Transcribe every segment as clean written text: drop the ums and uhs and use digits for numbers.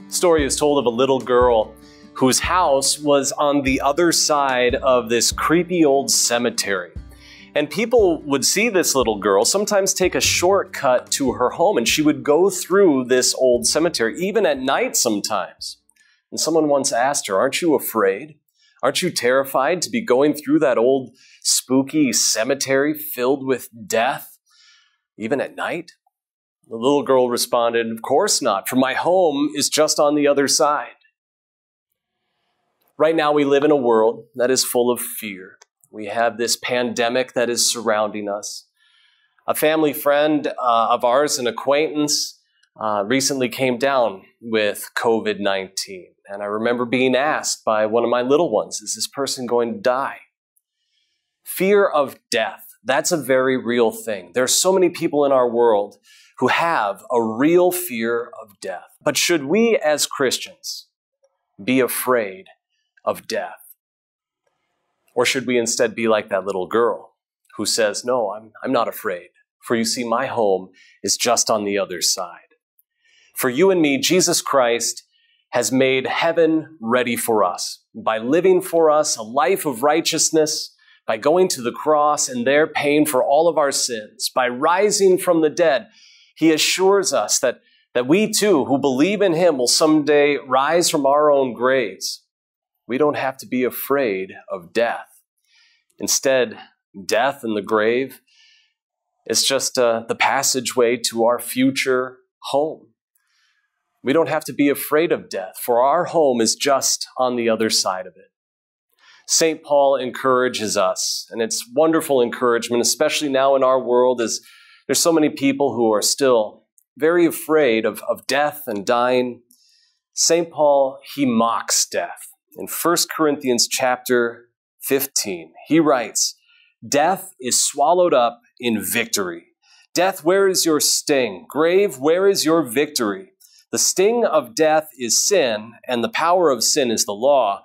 Story is told of a little girl whose house was on the other side of this creepy old cemetery. And people would see this little girl sometimes take a shortcut to her home, and she would go through this old cemetery, even at night sometimes. And someone once asked her, "Aren't you afraid? Aren't you terrified to be going through that old spooky cemetery filled with death, even at night?" The little girl responded, "Of course not, for my home is just on the other side." Right now we live in a world that is full of fear. We have this pandemic that is surrounding us. A family friend of ours, an acquaintance, recently came down with COVID-19. And I remember being asked by one of my little ones, is this person going to die? Fear of death, that's a very real thing. There are so many people in our world who have a real fear of death. But should we as Christians be afraid of death? Or should we instead be like that little girl who says, "No, I'm not afraid, for you see, my home is just on the other side." For you and me, Jesus Christ has made heaven ready for us by living for us a life of righteousness, by going to the cross and there paying for all of our sins, by rising from the dead. He assures us that we too, who believe in him, will someday rise from our own graves. We don't have to be afraid of death. Instead, death and the grave is just the passageway to our future home. We don't have to be afraid of death, for our home is just on the other side of it. St. Paul encourages us, and it's wonderful encouragement, especially now in our world, as there's so many people who are still very afraid of death and dying. St. Paul, he mocks death. In 1 Corinthians chapter 15, he writes, "Death is swallowed up in victory. Death, where is your sting? Grave, where is your victory? The sting of death is sin, and the power of sin is the law.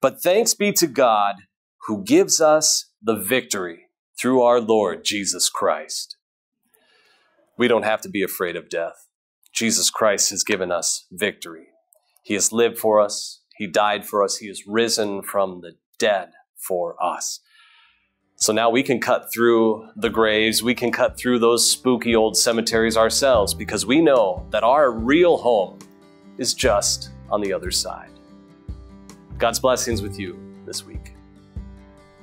But thanks be to God who gives us the victory through our Lord Jesus Christ." We don't have to be afraid of death. Jesus Christ has given us victory. He has lived for us. He died for us. He has risen from the dead for us. So now we can cut through the graves. We can cut through those spooky old cemeteries ourselves, because we know that our real home is just on the other side. God's blessings with you this week.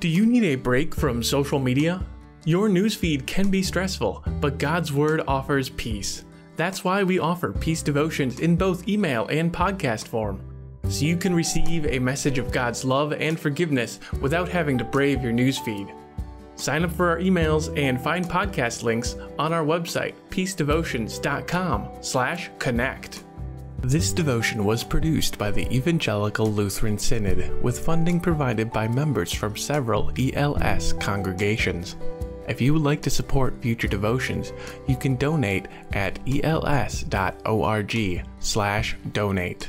Do you need a break from social media? Your newsfeed can be stressful, but God's Word offers peace. That's why we offer peace devotions in both email and podcast form, so you can receive a message of God's love and forgiveness without having to brave your newsfeed. Sign up for our emails and find podcast links on our website, peacedevotions.com/connect. This devotion was produced by the Evangelical Lutheran Synod with funding provided by members from several ELS congregations. If you would like to support future devotions, you can donate at els.org/donate.